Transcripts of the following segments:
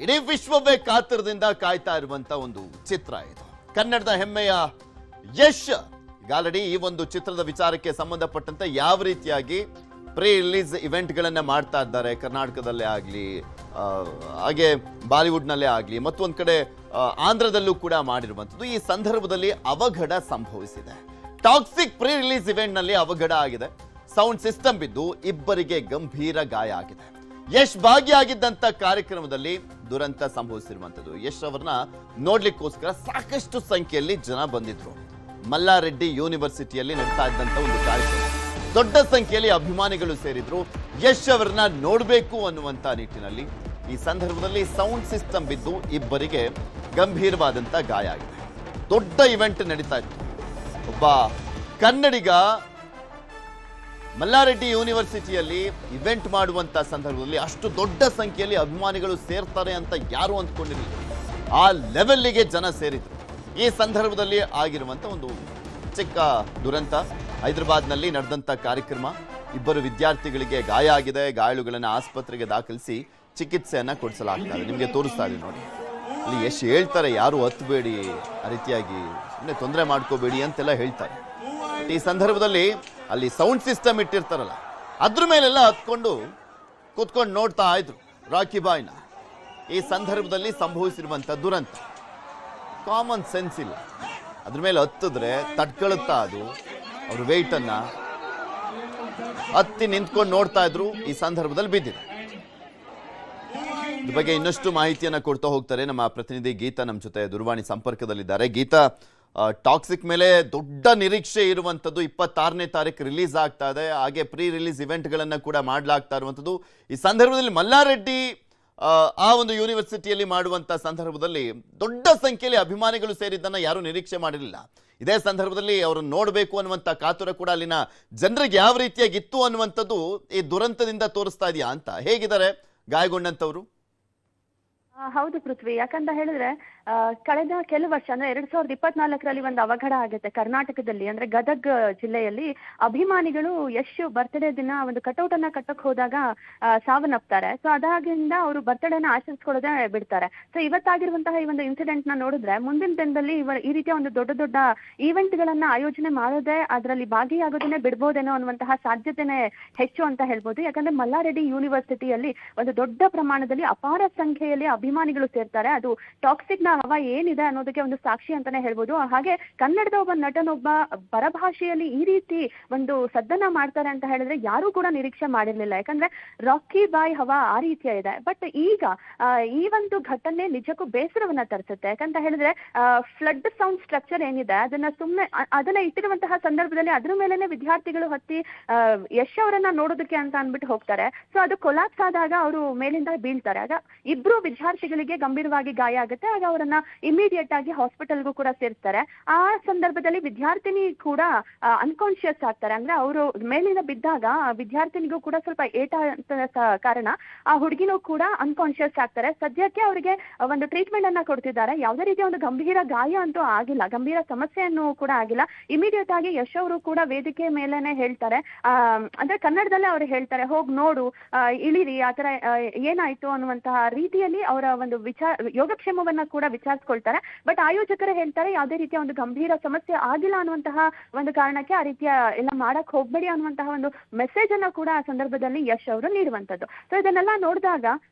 ಇಡೀ ವಿಶ್ವವೇ ಕಾತರದಿಂದ ಕಾಯ್ತಾ ಇರುವಂತ ಒಂದು ಚಿತ್ರ ಇದು. ಕನ್ನಡದ ಹೆಮ್ಮೆಯ ಯಶ್ ಆಲ್ರೆಡಿ ಈ ಒಂದು ಚಿತ್ರದ ವಿಚಾರಕ್ಕೆ ಸಂಬಂಧಪಟ್ಟಂತೆ ಯಾವ ರೀತಿಯಾಗಿ ಪ್ರೀ ರಿಲೀಸ್ ಇವೆಂಟ್ ಗಳನ್ನ ಮಾಡ್ತಾ ಇದ್ದಾರೆ ಕರ್ನಾಟಕದಲ್ಲೇ ಆಗಲಿ, ಹಾಗೆ ಬಾಲಿವುಡ್ ನಲ್ಲೇ ಆಗಲಿ, ಮತ್ತೊಂದು ಕಡೆ ಆಂಧ್ರದಲ್ಲೂ ಕೂಡ ಮಾಡಿರುವಂಥದ್ದು. ಈ ಸಂದರ್ಭದಲ್ಲಿ ಅವಘಡ ಸಂಭವಿಸಿದೆ. ಟಾಕ್ಸಿಕ್ ಪ್ರೀ ರಿಲೀಸ್ ಇವೆಂಟ್ ನಲ್ಲಿ ಅವಘಡ ಆಗಿದೆ. ಸೌಂಡ್ ಸಿಸ್ಟಮ್ ಬಿದ್ದು ಇಬ್ಬರಿಗೆ ಗಂಭೀರ ಗಾಯ ಆಗಿದೆ. ಯಶ್ ಭಾಗಿಯಾಗಿದ್ದಂತ ಕಾರ್ಯಕ್ರಮದಲ್ಲಿ ದುರಂತ ಸಂಭವಿಸಿರುವಂತದ್ದು. ಯಶ್ ಅವರನ್ನ ನೋಡ್ಲಿಕ್ಕೋಸ್ಕರ ಸಾಕಷ್ಟು ಸಂಖ್ಯೆಯಲ್ಲಿ ಜನ ಬಂದಿದ್ರು. ಮಲ್ಲಾರೆಡ್ಡಿ ಯೂನಿವರ್ಸಿಟಿಯಲ್ಲಿ ನಡೀತಾ ಇದ್ದಂತ ಒಂದು ಕಾರ್ಯಕ್ರಮ. ದೊಡ್ಡ ಸಂಖ್ಯೆಯಲ್ಲಿ ಅಭಿಮಾನಿಗಳು ಸೇರಿದ್ರು ಯಶ್ ಅವರನ್ನ ನೋಡಬೇಕು ಅನ್ನುವಂತ ನಿಟ್ಟಿನಲ್ಲಿ. ಈ ಸಂದರ್ಭದಲ್ಲಿ ಸೌಂಡ್ ಸಿಸ್ಟಮ್ ಬಿದ್ದು ಇಬ್ಬರಿಗೆ ಗಂಭೀರವಾದಂತ ಗಾಯ ಆಗಿದೆ. ದೊಡ್ಡ ಇವೆಂಟ್ ನಡೀತಾ ಇತ್ತು. ಒಬ್ಬ ಕನ್ನಡಿಗ ಮಲ್ಲಾರೆಡ್ಡಿ ಯೂನಿವರ್ಸಿಟಿಯಲ್ಲಿ ಇವೆಂಟ್ ಮಾಡುವಂತ ಸಂದರ್ಭದಲ್ಲಿ ಅಷ್ಟು ದೊಡ್ಡ ಸಂಖ್ಯೆಯಲ್ಲಿ ಅಭಿಮಾನಿಗಳು ಸೇರ್ತಾರೆ ಅಂತ ಯಾರು ಅಂದ್ಕೊಂಡಿರಲಿಲ್ಲ. ಆ ಲೆವೆಲ್ಗೆ ಜನ ಸೇರಿದ್ರು. ಈ ಸಂದರ್ಭದಲ್ಲಿ ಆಗಿರುವಂತ ಒಂದು ಚಿಕ್ಕ ದುರಂತ. ಹೈದರಾಬಾದ್ನಲ್ಲಿ ನಡೆದಂತ ಕಾರ್ಯಕ್ರಮ. ಇಬ್ಬರು ವಿದ್ಯಾರ್ಥಿಗಳಿಗೆ ಗಾಯ ಆಗಿದೆ. ಗಾಯಾಳುಗಳನ್ನು ಆಸ್ಪತ್ರೆಗೆ ದಾಖಲಿಸಿ ಚಿಕಿತ್ಸೆಯನ್ನ ಕೊಡಿಸಲಾಗ್ತದೆ. ನಿಮಗೆ ತೋರಿಸ್ತಾ ಇದೆ ನೋಡಿ. ಅಲ್ಲಿ ಯಶ್ ಹೇಳ್ತಾರೆ, ಯಾರು ಹತ್ಬೇಡಿ, ಆ ರೀತಿಯಾಗಿ ಸುಮ್ಮನೆ ತೊಂದರೆ ಮಾಡ್ಕೋಬೇಡಿ ಅಂತೆಲ್ಲ ಹೇಳ್ತಾರೆ. ಈ ಸಂದರ್ಭದಲ್ಲಿ ಅಲ್ಲಿ ಸೌಂಡ್ ಸಿಸ್ಟಮ್ ಇಟ್ಟಿರ್ತಾರಲ್ಲ, ಅದ್ರ ಮೇಲೆಲ್ಲ ಹತ್ಕೊಂಡು ಕೂತ್ಕೊಂಡು ನೋಡ್ತಾ ಇದ್ರು ರಾಕಿ ಬಾಯ್ನ. ಈ ಸಂದರ್ಭದಲ್ಲಿ ಸಂಭವಿಸಿರುವಂತ ದುರಂತ. ಕಾಮನ್ ಸೆನ್ಸ್ ಇಲ್ಲ. ಅದ್ರ ಮೇಲೆ ಹತ್ತಿದ್ರೆ ತಡ್ಕೊಳುತ್ತಾ ಅದು ಅವ್ರ ವೆಯ್ಟ್ ಅನ್ನ. ಹತ್ತಿ ನಿಂತ್ಕೊಂಡು ನೋಡ್ತಾ ಇದ್ರು. ಈ ಸಂದರ್ಭದಲ್ಲಿ ಬಿದ್ದಿದೆ. ಇದ್ರ ಬಗ್ಗೆ ಇನ್ನಷ್ಟು ಮಾಹಿತಿಯನ್ನ ಕೊಡ್ತಾ ಹೋಗ್ತಾರೆ ನಮ್ಮ ಪ್ರತಿನಿಧಿ ಗೀತಾ. ನಮ್ಮ ಜೊತೆ ದೂರವಾಣಿ ಸಂಪರ್ಕದಲ್ಲಿದ್ದಾರೆ. ಗೀತಾ, ಟಾಕ್ಸಿಕ್ ಮೇಲೆ ದೊಡ್ಡ ನಿರೀಕ್ಷೆ ಇರುವಂತದ್ದು 26ನೇ ತಾರೀಕು ರಿಲೀಸ್ ಆಗ್ತಾ ಇದೆ. ಹಾಗೆ ಪ್ರೀ ರಿಲೀಸ್ ಇವೆಂಟ್ ಗಳನ್ನ ಕೂಡ ಮಾಡಲಾಗ್ತಾ ಇರುವಂತದ್ದು. ಈ ಸಂದರ್ಭದಲ್ಲಿ ಮಲ್ಲಾರೆಡ್ಡಿ ಆ ಒಂದು ಯೂನಿವರ್ಸಿಟಿಯಲ್ಲಿ ಮಾಡುವಂತ ಸಂದರ್ಭದಲ್ಲಿ ದೊಡ್ಡ ಸಂಖ್ಯೆಯಲ್ಲಿ ಅಭಿಮಾನಿಗಳು ಸೇರಿದ್ದನ್ನ ಯಾರು ನಿರೀಕ್ಷೆ ಮಾಡಿರಲಿಲ್ಲ. ಇದೇ ಸಂದರ್ಭದಲ್ಲಿ ಅವರನ್ನು ನೋಡಬೇಕು ಅನ್ನುವಂತ ಕಾತುರ ಕೂಡ ಅಲ್ಲಿನ ಜನರಿಗೆ ಯಾವ ರೀತಿಯಾಗಿತ್ತು ಅನ್ನುವಂಥದ್ದು ಈ ದುರಂತದಿಂದ ತೋರಿಸ್ತಾ ಇದೆಯಾ ಅಂತ. ಹೇಗಿದ್ದಾರೆ ಗಾಯಗೊಂಡಂತವ್ರು? ಹೌದು ಪೃಥ್ವಿ, ಯಾಕಂತ ಹೇಳಿದ್ರೆ ಕಳೆದ ಕೆಲವು ವರ್ಷ ಅಂದ್ರೆ 2024ರಲ್ಲಿ ಒಂದು ಅವಘಡ ಆಗುತ್ತೆ ಕರ್ನಾಟಕದಲ್ಲಿ. ಅಂದ್ರೆ ಗದಗ್ ಜಿಲ್ಲೆಯಲ್ಲಿ ಅಭಿಮಾನಿಗಳು ಯಶ್ ಬರ್ತ್ಡೇ ದಿನ ಒಂದು ಕಟೌಟ್ ಅನ್ನ ಕಟ್ಟಕ್ ಹೋದಾಗ ಸಾವನ್ನಪ್ತಾರೆ. ಸೊ ಅದಾಗಿಂದ ಅವರು ಬರ್ತ್ಡೇನ ಆಚರಿಸ್ಕೊಳ್ಳೋದೇ ಬಿಡ್ತಾರೆ. ಸೊ ಇವತ್ತಾಗಿರುವಂತಹ ಈ ಒಂದು ಇನ್ಸಿಡೆಂಟ್ ನ ನೋಡಿದ್ರೆ ಮುಂದಿನ ದಿನದಲ್ಲಿ ಈ ರೀತಿಯ ಒಂದು ದೊಡ್ಡ ದೊಡ್ಡ ಈವೆಂಟ್ ಗಳನ್ನ ಆಯೋಜನೆ ಮಾಡೋದೇ, ಅದರಲ್ಲಿ ಭಾಗಿಯಾಗೋದನ್ನೇ ಬಿಡ್ಬೋದೇನೋ ಅನ್ನುವಂತಹ ಸಾಧ್ಯತೆನೇ ಹೆಚ್ಚು ಅಂತ ಹೇಳ್ಬೋದು. ಯಾಕಂದ್ರೆ ಮಲ್ಲಾರೆಡ್ಡಿ ಯೂನಿವರ್ಸಿಟಿಯಲ್ಲಿ ಒಂದು ದೊಡ್ಡ ಪ್ರಮಾಣದಲ್ಲಿ ಅಪಾರ ಸಂಖ್ಯೆಯಲ್ಲಿ ಅಭಿಮಾನಿಗಳು ಸೇರ್ತಾರೆ. ಅದು ಟಾಕ್ಸಿಕ್ ನ ಹವಾ ಏನಿದೆ ಅನ್ನೋದಕ್ಕೆ ಒಂದು ಸಾಕ್ಷಿ ಅಂತಾನೆ ಹೇಳ್ಬೋದು. ಹಾಗೆ ಕನ್ನಡದ ಒಬ್ಬ ನಟನೊಬ್ಬ ಪರಭಾಷೆಯಲ್ಲಿ ಈ ರೀತಿ ಒಂದು ಸದ್ದನ್ನ ಮಾಡ್ತಾರೆ ಅಂತ ಹೇಳಿದ್ರೆ ಯಾರು ಕೂಡ ನಿರೀಕ್ಷೆ ಮಾಡಿರ್ಲಿಲ್ಲ. ಯಾಕಂದ್ರೆ ರಾಕಿ ಬಾಯ್ ಹವಾ ಆ ರೀತಿಯ ಇದೆ. ಬಟ್ ಈಗ ಈ ಒಂದು ಘಟನೆ ನಿಜಕ್ಕೂ ಬೇಸರವನ್ನ ತರಿಸುತ್ತೆ. ಯಾಕಂತ ಹೇಳಿದ್ರೆ ಫ್ಲಡ್ ಸೌಂಡ್ ಸ್ಟ್ರಕ್ಚರ್ ಏನಿದೆ ಅದನ್ನ ಇಟ್ಟಿರುವಂತಹ ಸಂದರ್ಭದಲ್ಲಿ ಅದ್ರ ಮೇಲೆನೆ ವಿದ್ಯಾರ್ಥಿಗಳು ಹತ್ತಿ ಯಶ್ ಅವರನ್ನ ನೋಡೋದಕ್ಕೆ ಅಂತ ಅಂದ್ಬಿಟ್ಟು ಹೋಗ್ತಾರೆ. ಸೊ ಅದು ಕೊಲಾಪ್ಸ್ ಆದಾಗ ಅವರು ಮೇಲಿಂದ ಬೀಳ್ತಾರೆ. ಆಗ ಇಬ್ರು ವಿದ್ಯಾರ್ಥಿಗಳಿಗೆ ಗಂಭೀರವಾಗಿ ಗಾಯ ಆಗುತ್ತೆ. ಆಗ ಅವರನ್ನ ಇಮಿಡಿಯೇಟ್ ಆಗಿ ಹಾಸ್ಪಿಟಲ್ಗೂ ಕೂಡ ಸೇರಿಸ್ತಾರೆ. ಆ ಸಂದರ್ಭದಲ್ಲಿ ವಿದ್ಯಾರ್ಥಿನಿ ಕೂಡ ಅನ್ಕಾನ್ಶಿಯಸ್ ಆಗ್ತಾರೆ. ಅಂದ್ರೆ ಅವರು ಮೇಲಿಂದ ಬಿದ್ದಾಗ ವಿದ್ಯಾರ್ಥಿನಿಗೂ ಕೂಡ ಸ್ವಲ್ಪ ಏಟ ಕಾರಣ ಆ ಹುಡುಗಿನೂ ಕೂಡ ಅನ್ಕಾನ್ಶಿಯಸ್ ಆಗ್ತಾರೆ. ಸದ್ಯಕ್ಕೆ ಅವರಿಗೆ ಒಂದು ಟ್ರೀಟ್ಮೆಂಟ್ ಅನ್ನ ಕೊಡ್ತಿದ್ದಾರೆ. ಯಾವುದೇ ರೀತಿಯ ಒಂದು ಗಂಭೀರ ಗಾಯ ಅಂತೂ ಆಗಿಲ್ಲ, ಗಂಭೀರ ಸಮಸ್ಯೆಯನ್ನು ಕೂಡ ಆಗಿಲ್ಲ. ಇಮಿಡಿಯೇಟ್ ಆಗಿ ಯಶ್ ಅವರು ಕೂಡ ವೇದಿಕೆ ಮೇಲೆನೆ ಹೇಳ್ತಾರೆ, ಅಂದ್ರೆ ಕನ್ನಡದಲ್ಲೇ ಅವ್ರು ಹೇಳ್ತಾರೆ, ಹೋಗ್ ನೋಡು, ಇಳಿರಿ, ಆತರ ಏನಾಯ್ತು ಅನ್ನುವಂತಹ ರೀತಿಯಲ್ಲಿ ಅವರ ಒಂದು ಯೋಗಕ್ಷೇಮವನ್ನ ಕೂಡ ವಿಚಾರಿಸ್ಕೊಳ್ತಾರೆ. ಬಟ್ ಆಯೋಜಕರೇ ಹೇಳ್ತಾರೆ ಯಾವುದೇ ರೀತಿಯ ಒಂದು ಗಂಭೀರ ಸಮಸ್ಯೆ ಆಗಿಲ್ಲ ಅನ್ನುವಂತಹ ಒಂದು ಕಾರಣಕ್ಕೆ ಆ ರೀತಿಯ ಎಲ್ಲ ಮಾಡಕ್ ಹೋಗ್ಬೇಡಿ ಅನ್ನುವಂತಹ ಒಂದು ಮೆಸೇಜ್ ಅನ್ನ ಕೂಡ ಆ ಸಂದರ್ಭದಲ್ಲಿ ಯಶ್ ಅವರು ನೀಡುವಂತದ್ದು. ಸೊ ಇದನ್ನೆಲ್ಲ ನೋಡಿದಾಗ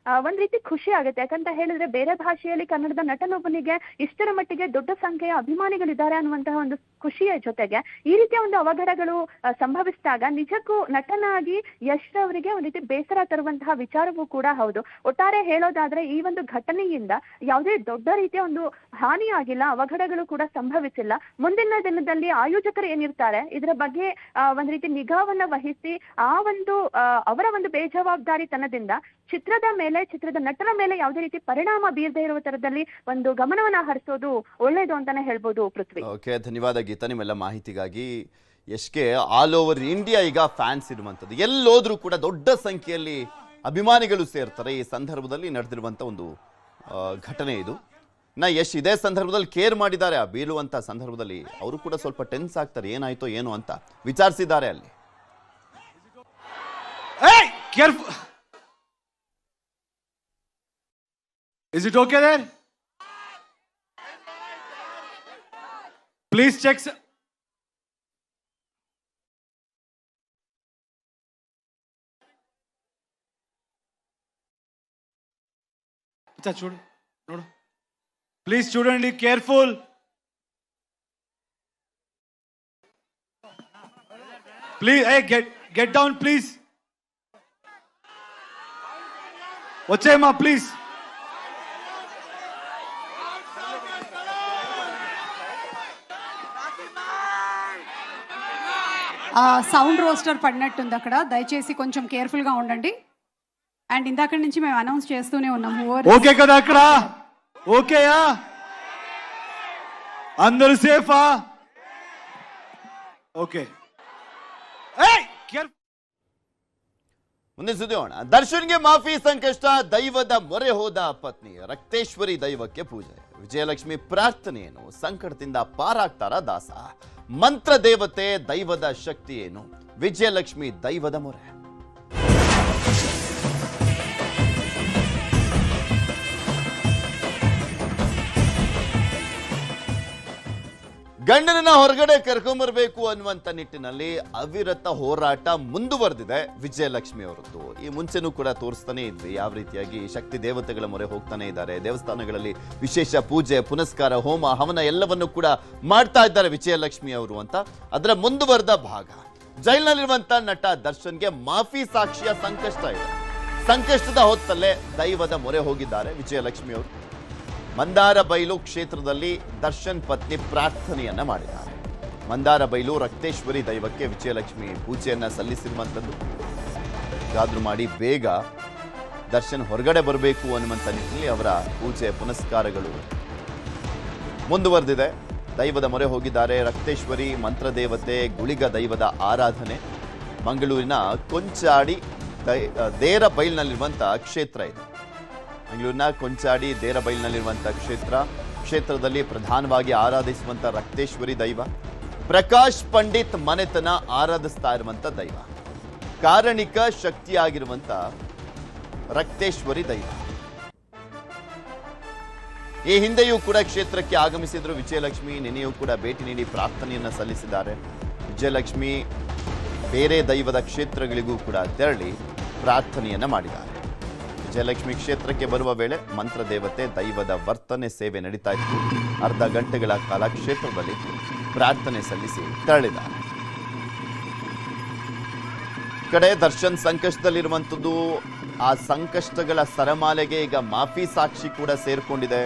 ಒಂದ್ ರೀತಿ ಖುಷಿ ಆಗುತ್ತೆ. ಯಾಕಂತ ಹೇಳಿದ್ರೆ ಬೇರೆ ಭಾಷೆಯಲ್ಲಿ ಕನ್ನಡದ ನಟನೊಬ್ಬನಿಗೆ ಇಷ್ಟರ ಮಟ್ಟಿಗೆ ದೊಡ್ಡ ಸಂಖ್ಯೆಯ ಅಭಿಮಾನಿಗಳಿದ್ದಾರೆ ಅನ್ನುವಂತಹ ಒಂದು ಖುಷಿಯ ಜೊತೆಗೆ ಈ ರೀತಿಯ ಒಂದು ಅವಘಡಗಳು ಸಂಭವಿಸಿದಾಗ ನಿಜಕ್ಕೂ ನಟನಾಗಿ ಯಶ್ ಅವರಿಗೆ ಒಂದ್ ರೀತಿ ಬೇಸರ ತರುವಂತಹ ವಿಚಾರವೂ ಕೂಡ ಹೌದು. ಒಟ್ಟಾರೆ ಹೇಳೋದಾದ್ರೆ ಈ ಒಂದು ಘಟನೆಯಿಂದ ಯಾವುದೇ ದೊಡ್ಡ ರೀತಿಯ ಒಂದು ಹಾನಿ ಆಗಿಲ್ಲ, ಅವಘಡಗಳು ಕೂಡ ಸಂಭವಿಸಿಲ್ಲ. ಮುಂದಿನ ದಿನದಲ್ಲಿ ಆಯೋಜಕರು ಏನಿರ್ತಾರೆ ಇದರ ಬಗ್ಗೆ ಒಂದ್ ರೀತಿ ನಿಗಾವನ್ನ ವಹಿಸಿ ಆ ಒಂದು ಅವರ ಒಂದು ಬೇಜವಾಬ್ದಾರಿತನದಿಂದ ಚಿತ್ರದ ನಟನ ಮೇಲೆ ಯಾವುದೇ ರೀತಿ ಪರಿಣಾಮ ಬೀರದೇ ಇರುವ ತರದಲ್ಲಿ ಒಂದು ಗಮನವನ್ನ ಹರಿಸೋದು ಒಳ್ಳೇದು ಅಂತಾನೆ ಹೇಳ್ಬೋದು ಪೃಥ್ವಿ. ಓಕೆ, ಧನ್ಯವಾದ ಗೀತಾ ನಿಮ್ಮೆಲ್ಲ ಮಾಹಿತಿಗಾಗಿ. ಯಶ್ಗೆ ಆಲ್ ಓವರ್ ಇಂಡಿಯಾ ಈಗ ಫ್ಯಾನ್ಸ್ ಇರುವಂತದ್ದು. ಎಲ್ಲೋದ್ರೂ ಕೂಡ ದೊಡ್ಡ ಸಂಖ್ಯೆಯಲ್ಲಿ ಅಭಿಮಾನಿಗಳು ಸೇರ್ತಾರೆ. ಈ ಸಂದರ್ಭದಲ್ಲಿ ನಡೆದಿರುವಂತ ಒಂದು ಘಟನೆ ಇದು. ಯಶ್ ಇದೇ ಸಂದರ್ಭದಲ್ಲಿ ಕೇರ್ ಮಾಡಿದ್ದಾರೆ. ಆ ಬೀಳುವಂತ ಸಂದರ್ಭದಲ್ಲಿ ಅವರು ಕೂಡ ಸ್ವಲ್ಪ ಟೆನ್ಸ್ ಆಗ್ತಾರೆ, ಏನಾಯ್ತೋ ಏನು ಅಂತ ವಿಚಾರಿಸಿದ್ದಾರೆ ಅಲ್ಲಿ. Is it okay there? Please check. చూడు ನೋಡು. Please చూడండి, careful. Please, hey, get down, please. వచ్చేయమ్మా ప్లీజ్. సౌండ్ రోస్టర్ పడినట్టుంది అక్కడ, దయచేసి కొంచెం కేర్ఫుల్ గా ఉండండి. అండ్ ఇందాక నుంచి మేము అనౌన్స్ చేస్తూనే ఉన్నాము. ఓకే కదా అక్కడ? ఓకేయా? అందరూ సేఫా? ఓకే. ಮುಂದೆ ಸುದ್ದಿ ಹೋಗೋಣ. ದರ್ಶನ್ಗೆ ಮಾಫಿ ಸಂಕಷ್ಟ, ದೈವದ ಮೊರೆ ಹೋದ ಪತ್ನಿ. ರಕ್ತೇಶ್ವರಿ ದೈವಕ್ಕೆ ಪೂಜೆ. ವಿಜಯಲಕ್ಷ್ಮಿ ಪ್ರಾರ್ಥನೆ ಏನು? ಸಂಕಟದಿಂದ ಪಾರಾಗ್ತಾರ ದಾಸ? ಮಂತ್ರ ದೇವತೆ ದೈವದ ಶಕ್ತಿ ಏನು? ವಿಜಯಲಕ್ಷ್ಮಿ ದೈವದ ಮೊರೆ. ಗಂಡನನ್ನ ಹೊರಗಡೆ ಕರ್ಕೊಂಬರ್ಬೇಕು ಅನ್ನುವಂತ ನಿಟ್ಟಿನಲ್ಲಿ ಅವಿರತ ಹೋರಾಟ ಮುಂದುವರೆದಿದೆ ವಿಜಯಲಕ್ಷ್ಮಿ ಅವರದ್ದು. ಈ ಮುಂಚೆನೂ ಕೂಡ ತೋರಿಸ್ತಾನೆ ಇದ್ವಿ ಯಾವ ರೀತಿಯಾಗಿ ಶಕ್ತಿ ದೇವತೆಗಳ ಮೊರೆ ಹೋಗ್ತಾನೆ ಇದ್ದಾರೆ. ದೇವಸ್ಥಾನಗಳಲ್ಲಿ ವಿಶೇಷ ಪೂಜೆ, ಪುನಸ್ಕಾರ, ಹೋಮ, ಹವನ ಎಲ್ಲವನ್ನು ಕೂಡ ಮಾಡ್ತಾ ಇದ್ದಾರೆ ವಿಜಯಲಕ್ಷ್ಮಿ ಅವರು ಅಂತ. ಅದರ ಮುಂದುವರೆದ ಭಾಗ ಜೈಲಿನಲ್ಲಿರುವಂತ ನಟ ದರ್ಶನ್ಗೆ ಮಾಫಿ ಸಾಕ್ಷಿಯ ಸಂಕಷ್ಟ ಇದೆ. ಸಂಕಷ್ಟದ ಹೊತ್ತಲ್ಲೇ ದೈವದ ಮೊರೆ ಹೋಗಿದ್ದಾರೆ ವಿಜಯಲಕ್ಷ್ಮಿ ಅವರು. ಮಂದಾರ ಬೈಲು ಕ್ಷೇತ್ರದಲ್ಲಿ ದರ್ಶನ್ ಪತ್ನಿ ಪ್ರಾರ್ಥನೆಯನ್ನ ಮಾಡಿದ್ದಾರೆ. ಮಂದಾರ ಬೈಲು ರಕ್ತೇಶ್ವರಿ ದೈವಕ್ಕೆ ವಿಜಯಲಕ್ಷ್ಮಿ ಪೂಜೆಯನ್ನ ಸಲ್ಲಿಸಿರುವಂಥದ್ದು. ಹೇಗಾದ್ರೂ ಮಾಡಿ ಬೇಗ ದರ್ಶನ್ ಹೊರಗಡೆ ಬರಬೇಕು ಅನ್ನುವಂಥ ನಿಟ್ಟಿನಲ್ಲಿ ಅವರ ಪೂಜೆ ಪುನಸ್ಕಾರಗಳು ಮುಂದುವರೆದಿದೆ. ದೈವದ ಮೊರೆ ಹೋಗಿದ್ದಾರೆ. ರಕ್ತೇಶ್ವರಿ ಮಂತ್ರದೇವತೆ, ಗುಳಿಗ ದೈವದ ಆರಾಧನೆ ಮಂಗಳೂರಿನ ಕೊಂಚಾಡಿ ದೇರ ಬೈಲ್ನಲ್ಲಿರುವಂಥ ಕ್ಷೇತ್ರ ಇದೆ. ಮಂಗಳೂರಿನ ಕೊಂಚಾಡಿ ದೇರಬೈಲ್ನಲ್ಲಿರುವಂಥ ಕ್ಷೇತ್ರದಲ್ಲಿ ಪ್ರಧಾನವಾಗಿ ಆರಾಧಿಸುವಂಥ ರಕ್ತೇಶ್ವರಿ ದೈವ, ಪ್ರಕಾಶ್ ಪಂಡಿತ್ ಮನೆತನ ಆರಾಧಿಸ್ತಾ ಇರುವಂಥ ದೈವ, ಕಾರಣಿಕ ಶಕ್ತಿಯಾಗಿರುವಂಥ ರಕ್ತೇಶ್ವರಿ ದೈವ. ಈ ಹಿಂದೆಯೂ ಕೂಡ ಕ್ಷೇತ್ರಕ್ಕೆ ಆಗಮಿಸಿದ್ರು ವಿಜಯಲಕ್ಷ್ಮಿ. ನಿನ್ನೆಯೂ ಕೂಡ ಭೇಟಿ ನೀಡಿ ಪ್ರಾರ್ಥನೆಯನ್ನ ಸಲ್ಲಿಸಿದ್ದಾರೆ. ವಿಜಯಲಕ್ಷ್ಮಿ ಬೇರೆ ದೈವದ ಕ್ಷೇತ್ರಗಳಿಗೂ ಕೂಡ ತೆರಳಿ ಪ್ರಾರ್ಥನೆಯನ್ನ ಮಾಡಿದ್ದಾರೆ. ವಿಜಯಲಕ್ಷ್ಮಿ ಕ್ಷೇತ್ರಕ್ಕೆ ಬರುವ ವೇಳೆ ಮಂತ್ರ ದೇವತೆ ದೈವದ ವರ್ತನೆ ಸೇವೆ ನಡೀತಾ ಇತ್ತು. ಅರ್ಧ ಗಂಟೆಗಳ ಕಾಲ ಕ್ಷೇತ್ರದಲ್ಲಿ ಪ್ರಾರ್ಥನೆ ಸಲ್ಲಿಸಿ ತೆರಳಿದ್ದಾರೆ. ಕಡೆ ದರ್ಶನ್ ಸಂಕಷ್ಟದಲ್ಲಿರುವಂಥದ್ದು. ಆ ಸಂಕಷ್ಟಗಳ ಸರಮಾಲೆಗೆ ಈಗ ಮಾಫಿ ಸಾಕ್ಷಿ ಕೂಡ ಸೇರ್ಕೊಂಡಿದೆ.